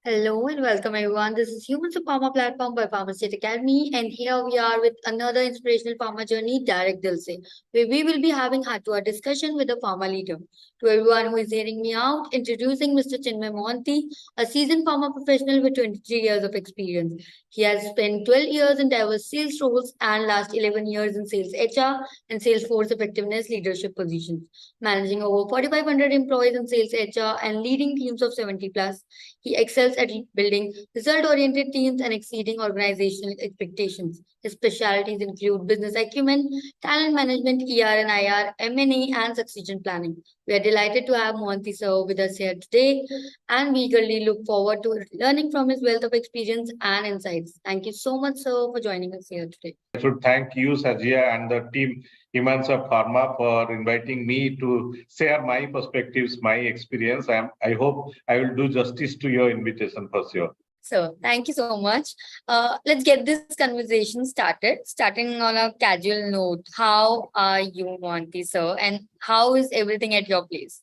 Hello and welcome everyone. This is Humans of Pharma platform by Pharma Academy, and here we are with another inspirational pharma journey, Direct Dilse, where we will be having heart-to-heart discussion with a pharma leader. To everyone who is hearing me out, introducing Mr. Chinmaya Mohanty, a seasoned pharma professional with 23 years of experience. He has spent 12 years in diverse sales roles and last 11 years in sales HR and sales force effectiveness leadership positions, managing over 4,500 employees in sales HR and leading teams of 70 plus. He excels at building result-oriented teams and exceeding organizational expectations. His specialties include business acumen, talent management, ER and IR, M&A, and succession planning. We are delighted to have Mohanty Sir with us here today, and we eagerly look forward to learning from his wealth of experience and insights. Thank you so much, sir, for joining us here today. I should thank you, Sajia, and the team Humans of Pharma for inviting me to share my perspectives, my experience. I hope I will do justice to your invitation for sure. So, thank you so much. Let's get this conversation started. Starting on a casual note, how are you, Mohanty Sir, and how is everything at your place?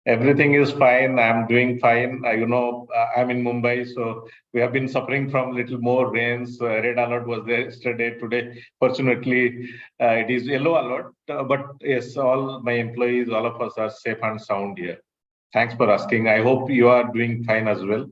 Everything is fine. I'm doing fine. I'm in Mumbai, so we have been suffering from little more rains. Red alert was there yesterday. Today, fortunately, it is yellow alert. But yes, all my employees, all of us are safe and sound here. Thanks for asking. I hope you are doing fine as well.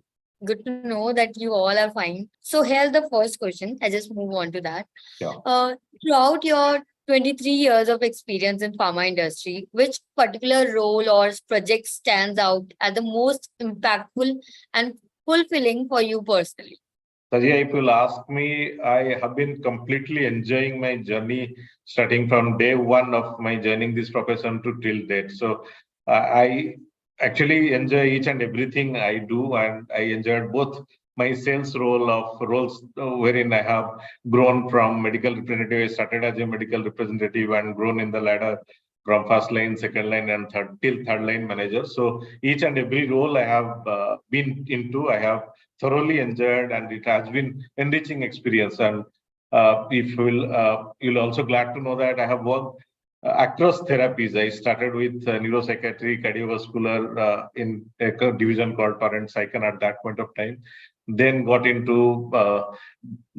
Good to know that you all are fine. So here's the first question. I just move on to that. Yeah. Throughout your 23 years of experience in pharma industry, which particular role or project stands out as the most impactful and fulfilling for you personally? Sajia, if you'll ask me, I have been completely enjoying my journey starting from day one of my joining this profession to till date. So I actually enjoy each and everything I do, and I enjoyed both my sales roles wherein I have grown from medical representative. I started as a medical representative and grown in the ladder from first line, second line, and third line manager. So each and every role I have been into, I have thoroughly enjoyed, and it has been enriching experience. And if you'll also glad to know that I have worked across therapies. I started with neuropsychiatry, cardiovascular in a division called Torrent Psychon at that point of time. Then got into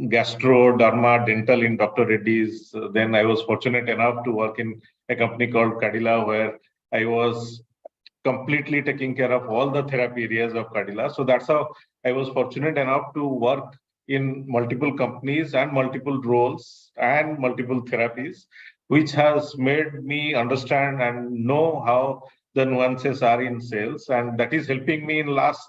gastro, derma, dental in Dr. Reddy's. Then I was fortunate enough to work in a company called Cadila, where I was completely taking care of all the therapy areas of Cadila. So that's how I was fortunate enough to work in multiple companies and multiple roles and multiple therapies, which has made me understand and know how the nuances are in sales. And that is helping me in last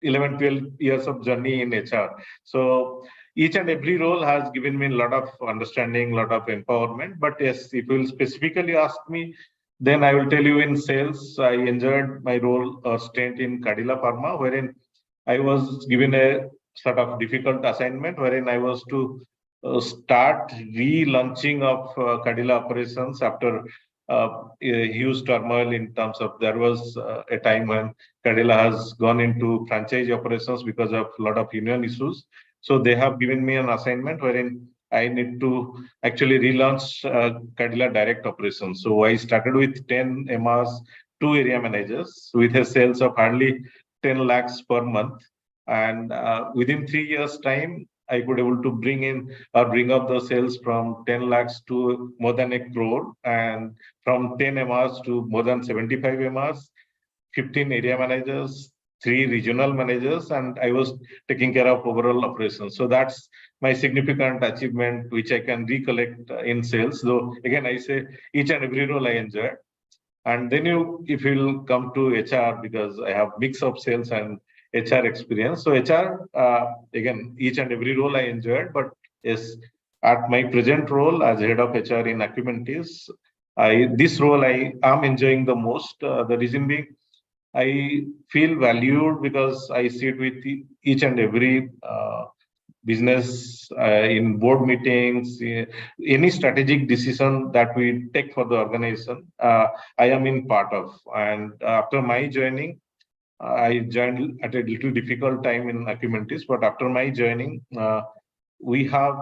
11, 12 years of journey in HR. So each and every role has given me a lot of understanding, a lot of empowerment. But yes, if you will specifically ask me, then I will tell you in sales, I enjoyed my role or stint in Cadila Pharma, wherein I was given a sort of difficult assignment, wherein I was to start relaunching of Cadila operations after a huge turmoil in terms of there was a time when Cadila has gone into franchise operations because of a lot of union issues. So they have given me an assignment wherein I need to actually relaunch Cadila direct operations. So I started with 10 MRs, 2 area managers with a sales of hardly 10 lakhs per month. And within 3 years' time, I could able to bring up the sales from 10 lakhs to more than a crore, and from 10 MRs to more than 75 MRs, 15 area managers, 3 regional managers, and I was taking care of overall operations. So that's my significant achievement, which I can recollect in sales. Though again, I say each and every role I enjoyed. And then if you'll come to HR, because I have mix of sales and HR experience. So HR, again, each and every role I enjoyed, but yes, at my present role as head of HR in Akumentis, this role I am enjoying the most. The reason being, I feel valued because I sit with each and every business in board meetings, any strategic decision that we take for the organization, I am in part of. And after my joining, I joined at a little difficult time in Akumentis, but after my joining, we have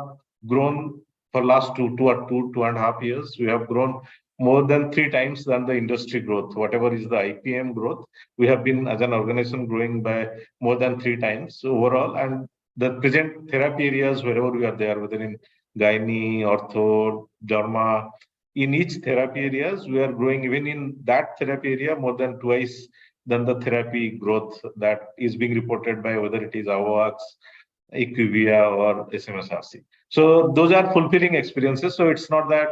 grown for last two and a half years. We have grown more than 3 times than the industry growth. Whatever is the IPM growth, we have been as an organization growing by more than 3 times overall. And the present therapy areas, wherever we are there, whether in gynae, ortho, derma, in each therapy areas, we are growing even in that therapy area more than twice than the therapy growth that is being reported by whether it is AWACS, IQVIA or SMSRC. So those are fulfilling experiences. So it's not that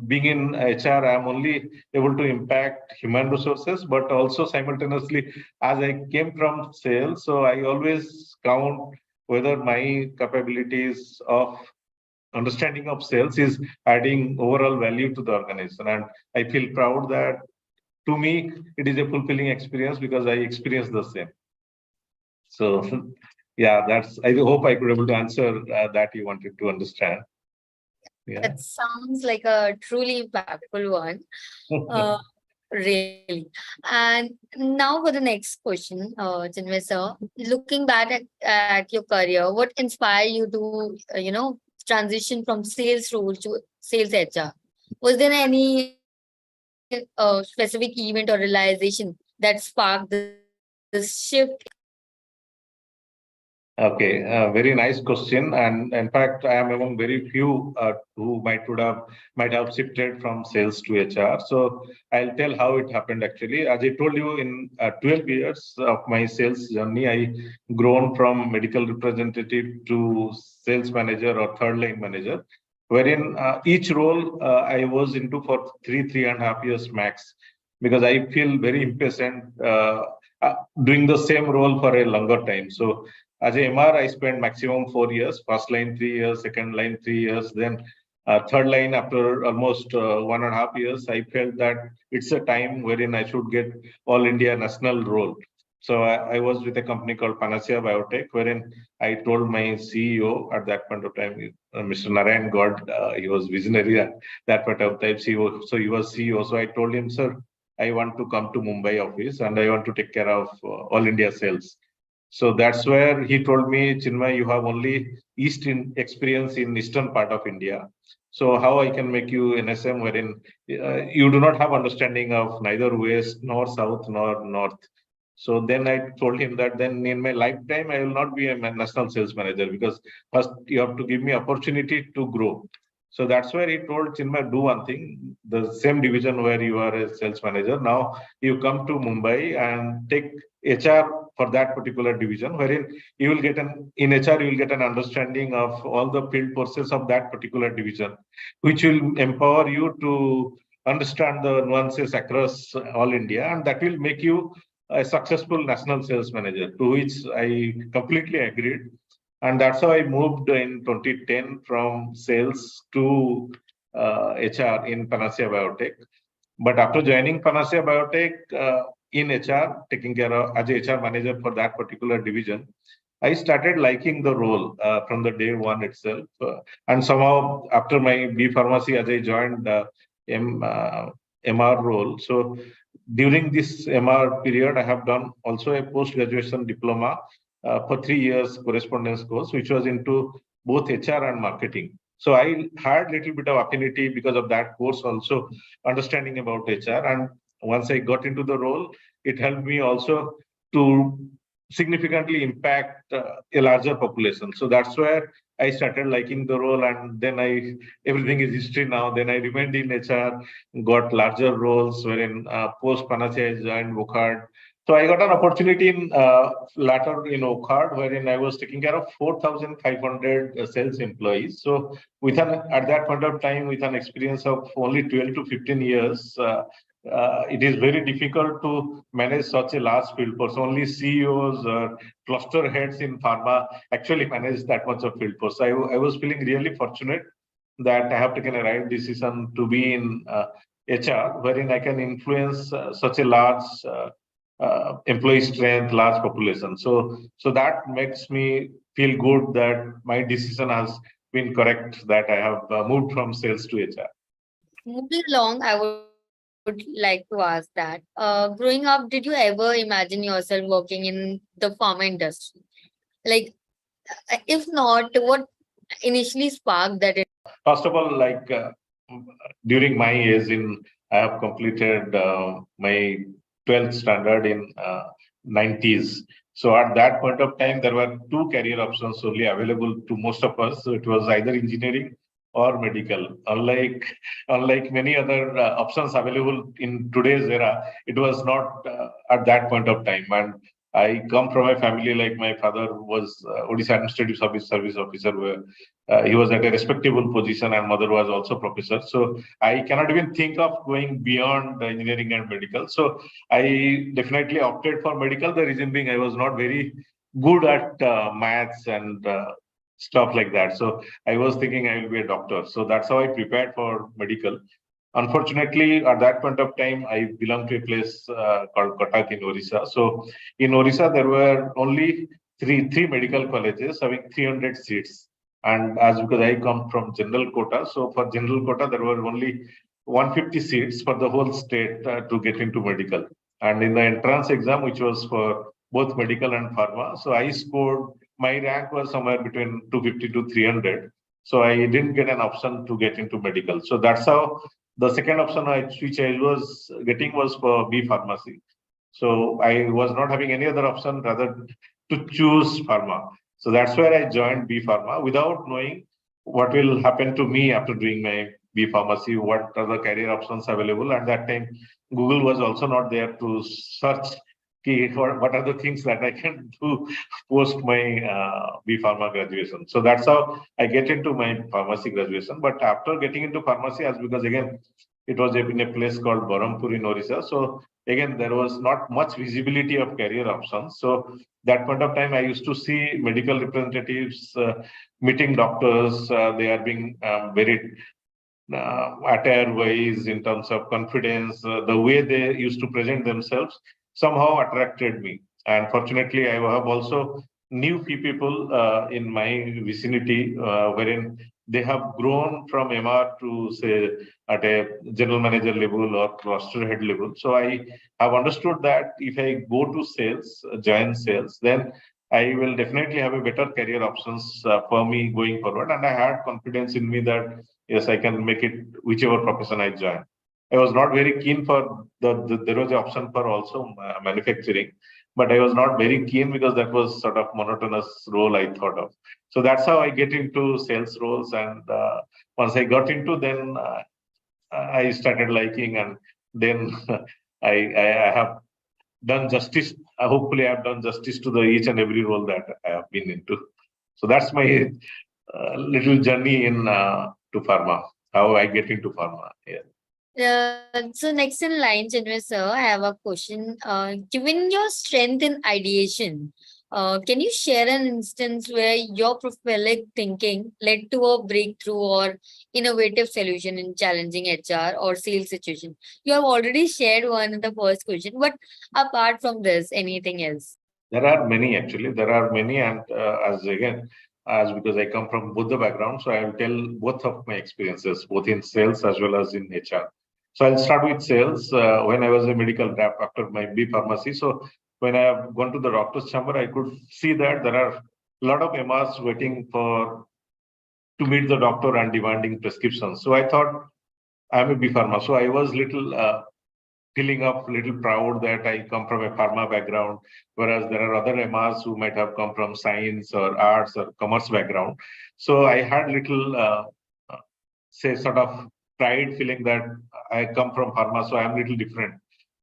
being in HR, I'm only able to impact human resources, but also simultaneously, as I came from sales, so I always count whether my capabilities of understanding of sales is adding overall value to the organization. And I feel proud that to me, it is a fulfilling experience because I experienced the same. So yeah, I hope I could able to answer that you wanted to understand. Yeah. That sounds like a truly impactful one. Really. And now for the next question, Chinmaya sir, looking back at your career, what inspired you to, transition from sales role to sales HR? Was there any specific event or realization that sparked this shift? Okay, very nice question. And in fact, I am among very few who might have shifted from sales to HR. So I'll tell how it happened actually. As I told you, in 12 years of my sales journey, I grown from medical representative to sales manager or third line manager, wherein each role I was into for 3.5 years max, because I feel very impatient doing the same role for a longer time. So as a MR, I spent maximum 4 years, first line 3 years, second line 3 years, then third line after almost 1.5 years, I felt that it's a time wherein I should get all India national role. So I was with a company called Panacea Biotech, wherein I told my CEO at that point of time, Mr. Narayan God, he was visionary at that point of time, CEO, so he was CEO. So I told him, sir, I want to come to Mumbai office and I want to take care of all India sales. So that's where he told me, Chinmay, you have only Eastern experience in Eastern part of India. So how I can make you an SM wherein you do not have understanding of neither West nor South nor North. So then I told him that then in my lifetime, I will not be a national sales manager, because first you have to give me opportunity to grow. So that's where he told Chinmay, do one thing, the same division where you are a sales manager. Now you come to Mumbai and take HR for that particular division, wherein you will get in HR, you will get an understanding of all the field forces of that particular division, which will empower you to understand the nuances across all India, and that will make you a successful national sales manager, to which I completely agreed. And that's how I moved in 2010 from sales to HR in Panacea Biotech. But after joining Panacea Biotech in HR, taking care of as a HR manager for that particular division, I started liking the role from the day one itself. And somehow after my B Pharmacy, as I joined MR role. So during this MR period, I have done also a post-graduation diploma for 3 years correspondence course, which was into both HR and marketing. So I had a little bit of affinity because of that course, also understanding about HR. And once I got into the role, it helped me also to significantly impact a larger population. So that's where I started liking the role, and then everything is history now. Then I remained in HR, got larger roles, wherein post Panacea I joined Wokhard. So I got an opportunity in latter in Wokhard, wherein I was taking care of 4,500 sales employees. So at that point of time, with an experience of only 12 to 15 years, it is very difficult to manage such a large field force. Only CEOs or cluster heads in pharma actually manage that much of field force. So I was feeling really fortunate that I have taken a right decision to be in HR, wherein I can influence such a large employee strength, large population. So that makes me feel good that my decision has been correct, that I have moved from sales to HR. Moving along, I would like to ask that. Growing up, did you ever imagine yourself working in the pharma industry? Like, if not, what initially sparked that? First of all, like during my age I have completed my 12th standard in 90s. So at that point of time, there were two career options only available to most of us. So it was either engineering or medical. Unlike many other options available in today's era, it was not at that point of time. And I come from a family like my father was Odisha Administrative Service Officer, where he was at a respectable position, and mother was also professor. So I cannot even think of going beyond engineering and medical. So I definitely opted for medical. The reason being, I was not very good at maths and stuff like that. So I was thinking I will be a doctor. So that's how I prepared for medical. Unfortunately, at that point of time, I belonged to a place called Cuttack in Orissa. So in Orissa, there were only three medical colleges having 300 seats. And as because I come from general quota, so for general quota, there were only 150 seats for the whole state to get into medical. And in the entrance exam, which was for both medical and pharma, so I scored, my rank was somewhere between 250 to 300. So I didn't get an option to get into medical. So that's how the second option which I was getting was for B pharmacy. So I was not having any other option rather to choose pharma. So that's where I joined B Pharma without knowing what will happen to me after doing my B Pharmacy, what are the career options available. At that time, Google was also not there to search for what are the things that I can do post my B Pharma graduation. So that's how I get into my pharmacy graduation. But after getting into pharmacy, as because again, it was in a place called Barampur in Orissa. So again, there was not much visibility of career options. So that point of time, I used to see medical representatives meeting doctors. They are being very attire wise in terms of confidence. The way they used to present themselves somehow attracted me. And fortunately, I have also knew few people in my vicinity wherein they have grown from MR to say at a general manager level or roster head level. So I have understood that if I go to sales, join sales, then I will definitely have a better career options for me going forward. And I had confidence in me that yes, I can make it whichever profession I join. I was not very keen for there was an option for also manufacturing, but I was not very keen because that was sort of monotonous role I thought of. So that's how I get into sales roles. And once I got into, then I started liking, and then I have done justice. Hopefully, I have done justice to the each and every role that I have been into. So that's my little journey in to pharma. How I get into pharma. Yeah. So next in line, Chinmaya sir, I have a question. Given your strength in ideation, can you share an instance where your prophetic thinking led to a breakthrough or innovative solution in challenging HR or sales situation? You have already shared one in the first question, but apart from this, anything else? There are many actually. There are many, and as because I come from both the background, so I will tell both of my experiences, both in sales as well as in HR. So I'll start with sales. When I was a medical rep after my B pharmacy, so when I have gone to the doctor's chamber, I could see that there are a lot of MRs waiting for to meet the doctor and demanding prescriptions. So I thought I'm a B pharma, so I was little feeling of little proud that I come from a pharma background, whereas there are other MRs who might have come from science or arts or commerce background. So I had little, say, sort of pride feeling that I come from pharma, so I'm little different.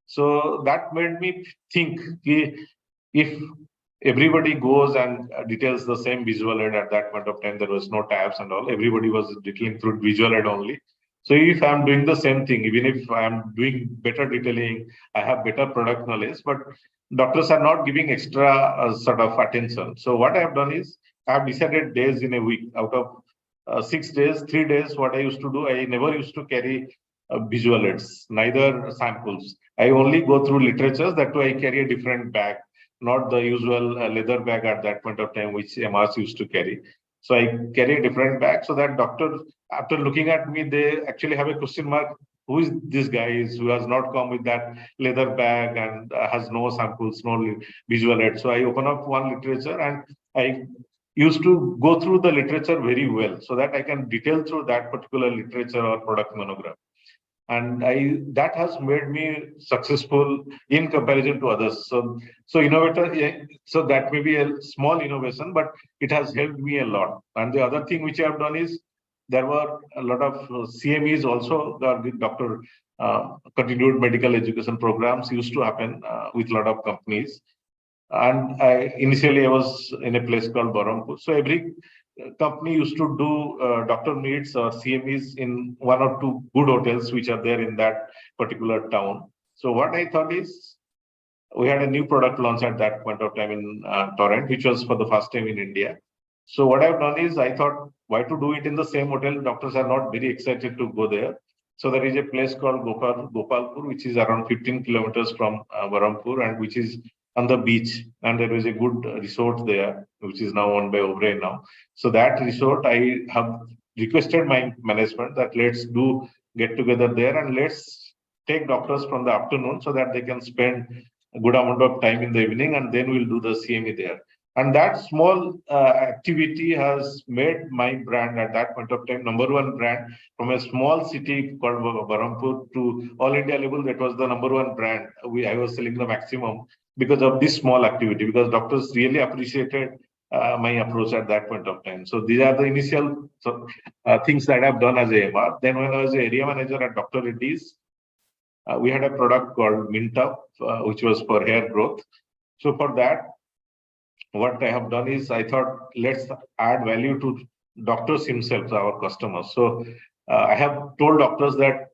So that made me think if everybody goes and details the same visual aid at that point of time, there was no tabs and all, everybody was detailing through visual aid only. So if I'm doing the same thing, even if I'm doing better detailing, I have better product knowledge, but doctors are not giving extra sort of attention. So what I have done is I've decided days in a week. Out of 6 days, 3 days, what I used to do, I never used to carry visual aids, neither samples. I only go through literatures. That way I carry a different bag, not the usual leather bag at that point of time, which MRs used to carry. So I carry a different bag so that doctor, after looking at me, they actually have a question mark. Who is this guy who has not come with that leather bag and has no samples, no visual aid? So I open up one literature and I used to go through the literature very well so that I can detail through that particular literature or product monograph. And that has made me successful in comparison to others. So innovator, so that may be a small innovation, but it has helped me a lot. And the other thing which I have done is there were a lot of CMEs also, the doctor continued medical education programs used to happen with a lot of companies. And initially I was in a place called Barampur. So every company used to do doctor meets or CMEs in one or two good hotels which are there in that particular town. So what I thought is, we had a new product launch at that point of time in Torrent, which was for the first time in India. So what I've done is, I thought, why to do it in the same hotel? Doctors are not very excited to go there. So there is a place called Gopalpur, which is around 15 kilometers from Barampur, and which is on the beach. And there is a good resort there, which is now owned by Oberoi now. So that resort, I have requested my management that let's do get together there and let's take doctors from the afternoon so that they can spend a good amount of time in the evening, and then we'll do the CME there. And that small activity has made my brand at that point of time number one brand. From a small city called Barampur to all India level, that was the number one brand. I was selling the maximum because of this small activity, because doctors really appreciated my approach at that point of time. So these are the initial things that I've done as a MR. Then when I was an area manager at Dr. Reddy's, we had a product called Mint Up, which was for hair growth. So for that, what I have done is, I thought, let's add value to doctors himself, our customers. So I have told doctors that,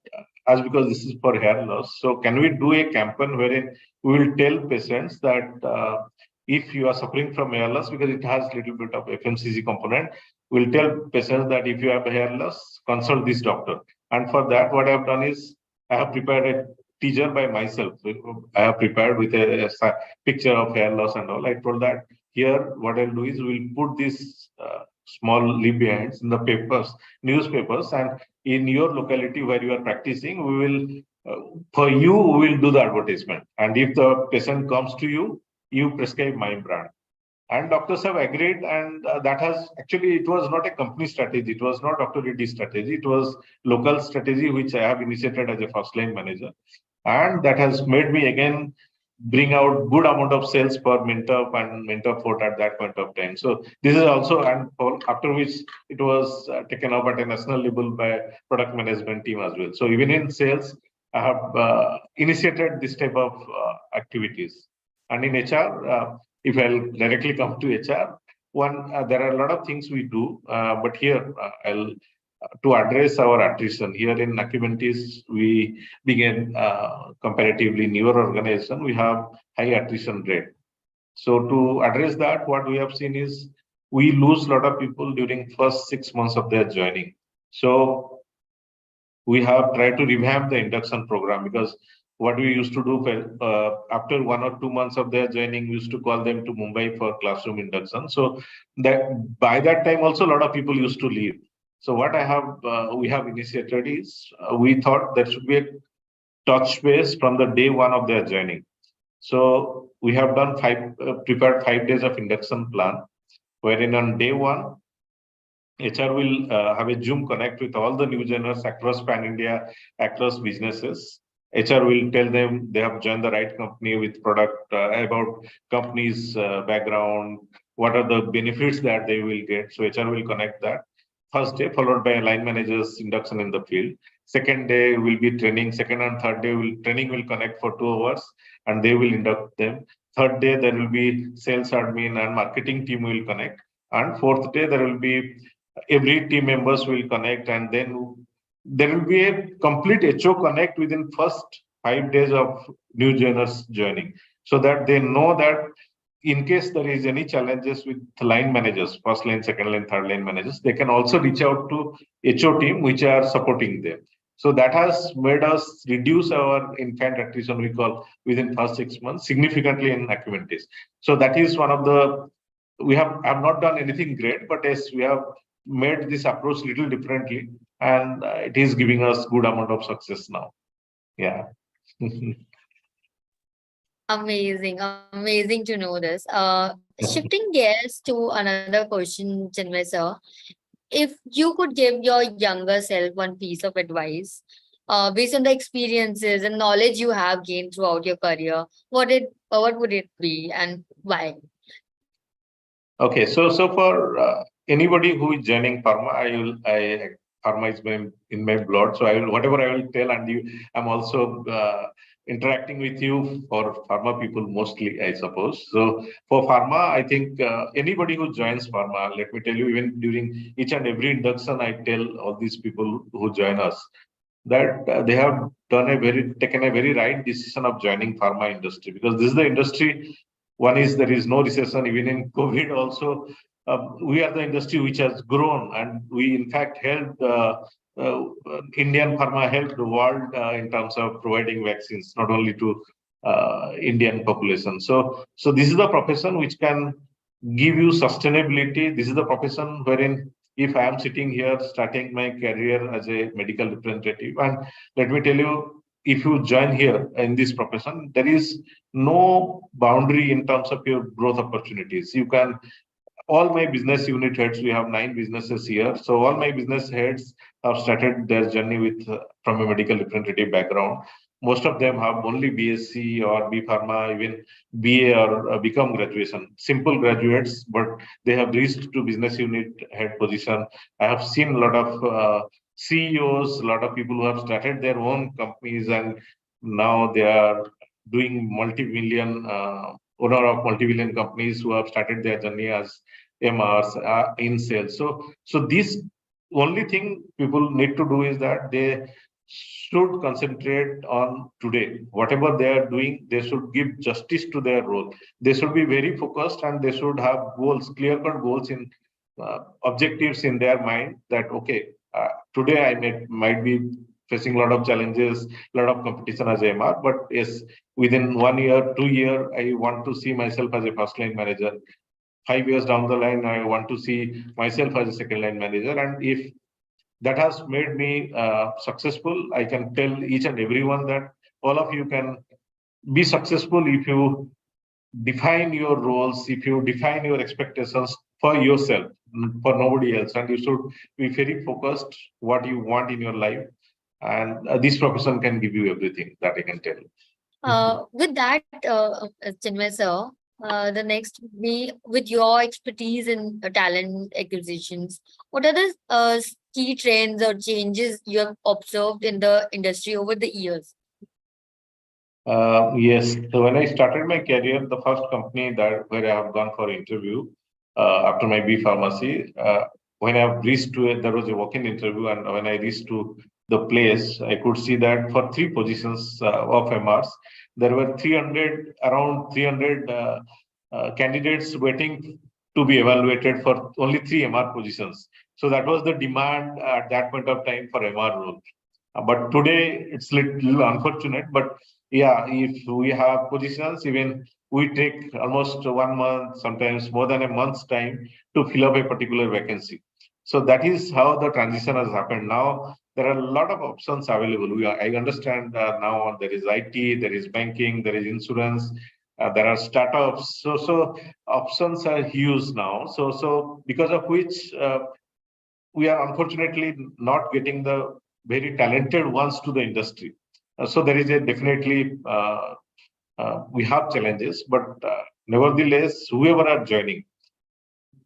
as because this is for hair loss, so can we do a campaign wherein we will tell patients that if you are suffering from hair loss, because it has a little bit of FMCG component, we'll tell patients that if you have a hair loss, consult this doctor. And for that, what I have done is, I have prepared a teaser by myself. I have prepared with a picture of hair loss and all. I told that here, what I'll do is, we'll put this small leaf behinds in the papers, newspapers, and in your locality where you are practicing, we will, for you, we will do the advertisement. And if the patient comes to you, you prescribe my brand. And doctors have agreed, and that has actually, it was not a company strategy. It was not Dr. Reddy's strategy. It was local strategy, which I have initiated as a first line manager. And that has made me again bring out good amount of sales for Mint Up and Mint Up Fort at that point of time. So this is also, and after which it was taken up at a national level by product management team as well. So even in sales, I have initiated this type of activities. And in HR, if I'll directly come to HR, there are a lot of things we do, but here I'll to address our attrition. Here in Akumentis, we began comparatively newer organization. We have high attrition rate. So to address that, what we have seen is, we lose a lot of people during first 6 months of their joining. So we have tried to revamp the induction program, because what we used to do after 1 or 2 months of their joining, we used to call them to Mumbai for classroom induction. So that by that time also, a lot of people used to leave. So what we have initiated is, we thought there should be a touch base from the day one of their joining. So we have done prepared 5 days of induction plan, wherein on day one, HR will have a Zoom connect with all the new joiners across Pan India, across businesses. HR will tell them they have joined the right company with product, about company's background, what are the benefits that they will get. So HR will connect that. First day, followed by a line manager's induction in the field. Second day will be training. Second and third day, training will connect for 2 hours, and they will induct them. Third day, there will be sales admin and marketing team will connect. And fourth day, there will be every team members will connect, and then there will be a complete HO connect within first 5 days of new joiners joining, so that they know that in case there is any challenges with line managers, first line, second line, third line managers, they can also reach out to HO team, which are supporting them. So that has made us reduce our infant attrition, we call, within first 6 months significantly in Akumentis. So that is one of the, we have not done anything great, but yes, we have made this approach little differently, and it is giving us good amount of success now. Yeah. Amazing to know this. Shifting gears to another question, Chinmay sir. If you could give your younger self one piece of advice, based on the experiences and knowledge you have gained throughout your career, what would it be and why? Okay, so for anybody who is joining pharma, I pharma is in my blood, so I will whatever I will tell, and I'm also interacting with you for pharma people mostly, I suppose. So for pharma, I think anybody who joins pharma, let me tell you, even during each and every induction, I tell all these people who join us that they have taken a very right decision of joining pharma industry, because this is the industry. One is there is no recession even in COVID also. We are the industry which has grown, and we in fact helped uh, Indian pharma helped the world in terms of providing vaccines, not only to Indian population. So this is the profession which can give you sustainability. This is the profession wherein if I am sitting here starting my career as a medical representative, and let me tell you, if you join here in this profession, there is no boundary in terms of your growth opportunities. You can all my business unit heads, we have 9 businesses here. So all my business heads have started their journey with from a medical representative background. Most of them have only BSc or B Pharma, even BA or become graduation, simple graduates, but they have reached to business unit head position. I have seen a lot of CEOs, a lot of people who have started their own companies, and now they are doing multi-million owner of multi-billion companies who have started their journey as MRs in sales. So this only thing people need to do is that they should concentrate on today. Whatever they are doing, they should give justice to their role. They should be very focused, and they should have goals, clear-cut goals in objectives in their mind. That okay, today I might be facing a lot of challenges, a lot of competition as AMR, but yes, within 1 year, 2 year, I want to see myself as a first line manager. 5 years down the line, I want to see myself as a second line manager. And if that has made me successful, I can tell each and everyone that all of you can be successful if you define your roles, if you define your expectations for yourself, for nobody else, and you should be very focused what you want in your life. And this profession can give you everything that I can tell. With that, Chinmay sir, the next would be with your expertise in talent acquisitions. What are the key trends or changes you have observed in the industry over the years? Yes. So when I started my career, the first company that where I have gone for interview after my B pharmacy, when I have reached to it, there was a walk-in interview, and when I reached to the place, I could see that for 3 positions of MRs, there were 300 around 300 candidates waiting to be evaluated for only 3 MR positions. So that was the demand at that point of time for MR role. But today it's little unfortunate, but yeah, if we have positions, even we take almost 1 month, sometimes more than a month's time to fill up a particular vacancy. So that is how the transition has happened. Now there are a lot of options available. I understand now there is IT, there is banking, there is insurance, there are startups. So options are huge now. So because of which we are unfortunately not getting the very talented ones to the industry. So there is a definitely we have challenges, but nevertheless, whoever are joining,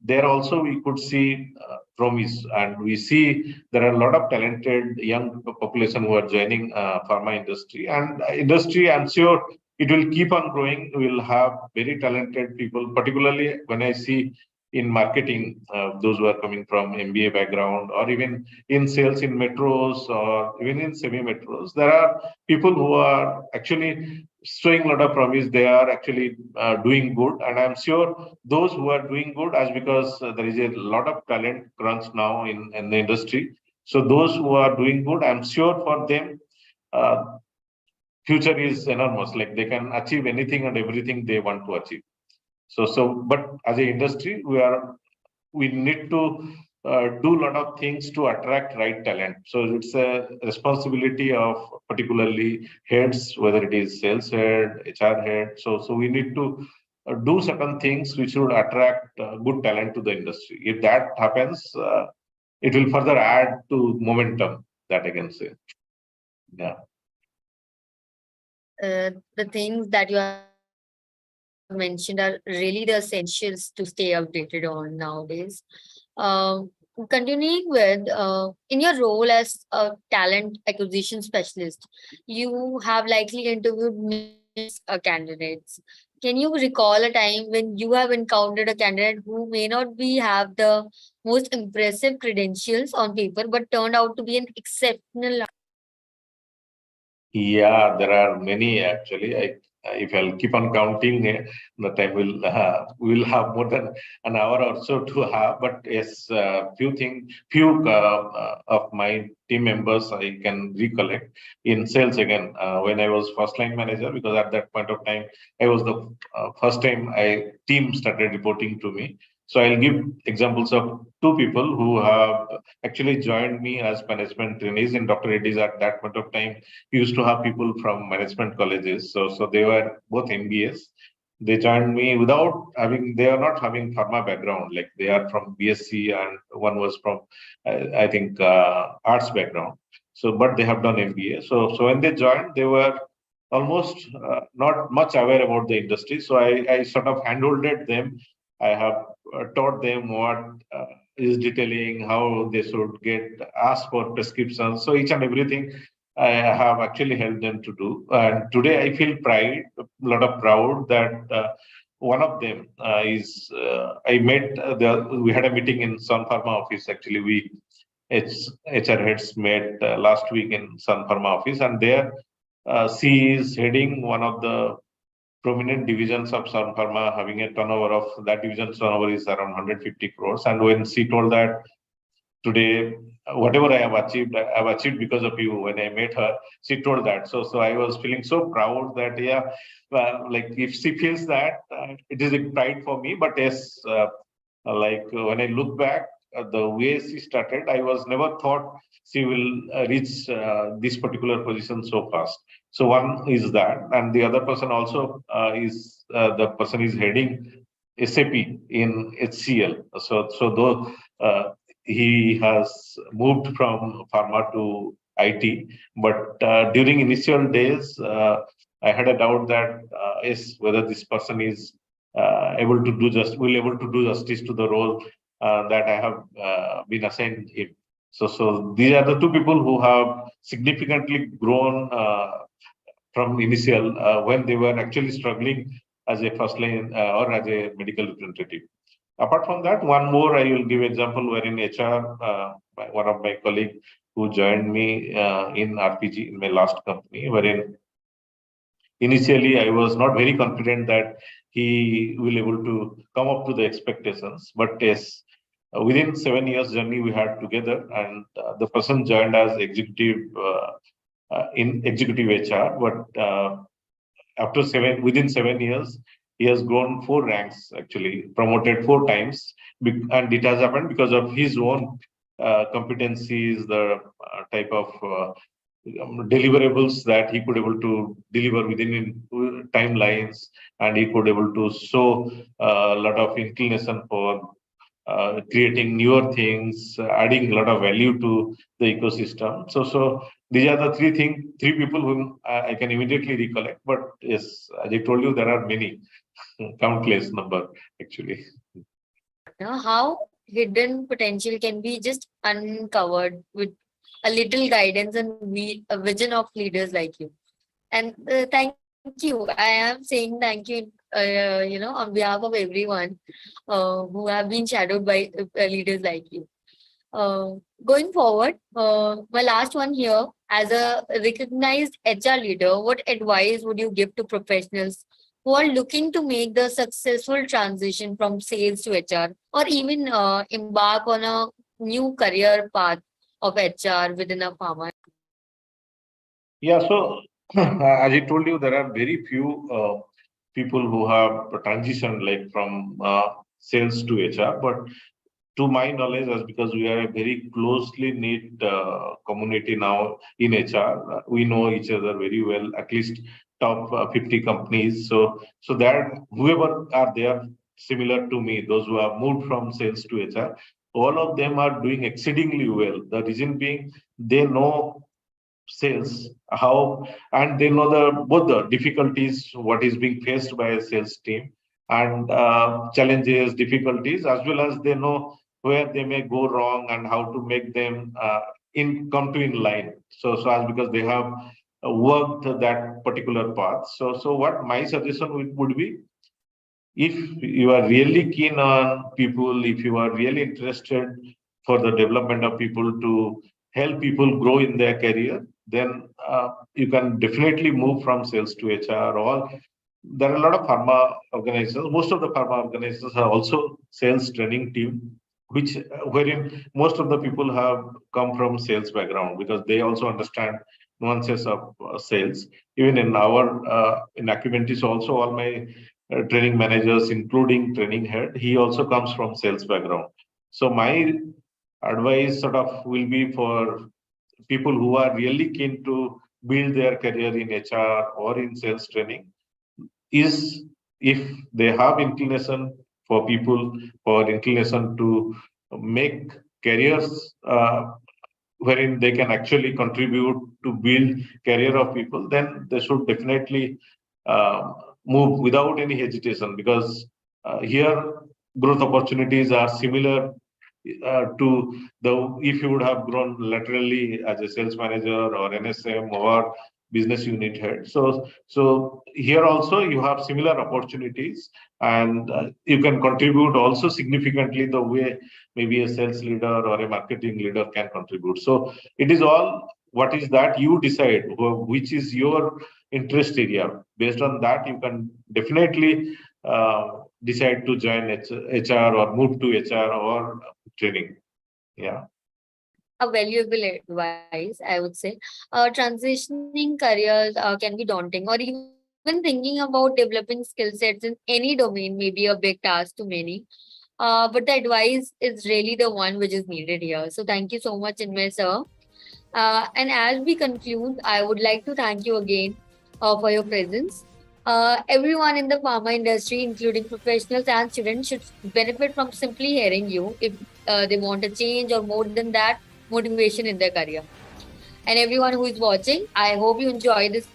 there also we could see promise, and we see there are a lot of talented young population who are joining pharma industry, and industry I'm sure it will keep on growing. We will have very talented people, particularly when I see in marketing, those who are coming from MBA background, or even in sales in metros, or even in semi metros. There are people who are actually showing a lot of promise. They are actually doing good, and I'm sure those who are doing good, as because there is a lot of talent crunch now in the industry. So those who are doing good, I'm sure for them, uh, future is enormous. Like they can achieve anything and everything they want to achieve. But as an industry, we need to do a lot of things to attract right talent. So it's a responsibility of particularly heads, whether it is sales head, HR head. So we need to do certain things which would attract good talent to the industry. If that happens, it will further add to momentum, that I can say. Yeah. The things that you have mentioned are really the essentials to stay updated on nowadays. Continuing with in your role as a talent acquisition specialist, you have likely interviewed millions of candidates. Can you recall a time when you have encountered a candidate who may not be have the most impressive credentials on paper, but turned out to be an exceptional? Yeah, there are many actually. If I'll keep on counting, the time will have more than an hour or so to have. But yes, few of my team members I can recollect in sales again when I was first line manager, because at that point of time I was the first time I team started reporting to me. So I'll give examples of two people who have actually joined me as management trainees in Dr. Reddy's. At that point of time, we used to have people from management colleges. So they were both MBAs. They joined me without having, they are not having pharma background, like they are from BSc and one was from, I think, arts background. So, but they have done MBA. So when they joined, they were almost not much aware about the industry. So I sort of handholded them. I have taught them what is detailing, how they should get asked for prescriptions. So each and everything I have actually helped them to do. And today I feel pride, a lot of proud that one of them I met, we had a meeting in Sun Pharma office. Actually, HR heads met last week in Sun Pharma office, and there she is heading one of the prominent divisions of Sun Pharma, having a turnover of, that division's turnover is around 150 crores. And when she told that today, whatever I have achieved because of you. When I met her, she told that. So I was feeling so proud that, yeah, like if she feels that, it is a pride for me. But yes, when I look back, the way she started, I was never thought she will reach this particular position so fast. So one is that, and the other person also is the person is heading SAP in HCL. So though he has moved from pharma to IT, but during initial days, I had a doubt that yes, whether this person is able to do justice to the role that I have been assigned him. So these are the two people who have significantly grown from initial when they were actually struggling as a first line or as a medical representative. Apart from that, one more I will give example wherein HR, one of my colleague who joined me in RPG in my last company, wherein initially I was not very confident that he will able to come up to the expectations. But yes, within 7 years journey we had together, and the person joined as executive in executive HR, but within 7 years, he has grown 4 ranks, actually promoted 4 times, and it has happened because of his own competencies, the type of deliverables that he could able to deliver within timelines, and he could able to show a lot of inclination for creating newer things, adding a lot of value to the ecosystem. So these are the three people whom I can immediately recollect. But yes, as I told you, there are many, countless number actually. How hidden potential can be just uncovered with a little guidance and a vision of leaders like you. And thank you. I am saying thank you, on behalf of everyone who have been shadowed by leaders like you. Uh, Going forward, my last one here, as a recognized HR leader, what advice would you give to professionals who are looking to make the successful transition from sales to HR, or even embark on a new career path of HR within a pharma? Yeah, so as I told you, there are very few people who have transitioned like from sales to HR, but to my knowledge, as because we are a very closely knit community now in HR, we know each other very well, at least top 50 companies. So that whoever are there similar to me, those who have moved from sales to HR, all of them are doing exceedingly well. The reason being, they know sales how, and they know both the difficulties what is being faced by a sales team, and challenges, difficulties, as well as they know where they may go wrong and how to make them in come to in line. So as because they have worked that particular path. So what my suggestion would be, if you are really keen on people, if you are really interested for the development of people, to help people grow in their career, then you can definitely move from sales to HR. Or there are a lot of pharma organizations. Most of the pharma organizations are also sales training team, which wherein most of the people have come from sales background, because they also understand nuances of sales. Even in our in Akumentis also, all my training managers, including training head, he also comes from sales background. So my advice sort of will be for people who are really keen to build their career in HR or in sales training, is if they have inclination for people, or inclination to make careers wherein they can actually contribute to build career of people, then they should definitely move without any hesitation, because here growth opportunities are similar to the, if you would have grown laterally as a sales manager or NSM or business unit head. So here also you have similar opportunities, and you can contribute also significantly the way maybe a sales leader or a marketing leader can contribute. So it is all what is that you decide, which is your interest area. Based on that, you can definitely decide to join HR or move to HR or training. Yeah. A valuable advice, I would say. Transitioning careers can be daunting, or even thinking about developing skill sets in any domain may be a big task to many. But the advice is really the one which is needed here. So thank you so much, Chinmaya sir. And as we conclude, I would like to thank you again for your presence. Everyone in the pharma industry, including professionals and students, should benefit from simply hearing you if they want a change, or more than that, motivation in their career. And everyone who is watching, I hope you enjoy this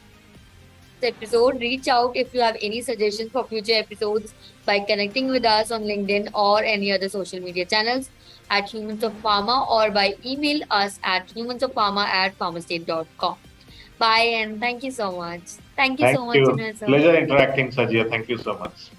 episode. Reach out if you have any suggestions for future episodes by connecting with us on LinkedIn or any other social media channels at Humans of Pharma, or by email us at humansoffpharma@pharmastate.com. Bye, and thank you so much. Thank you so Thank much, you. Chinmaya sir. Pleasure interacting, Sajia. Thank you so much.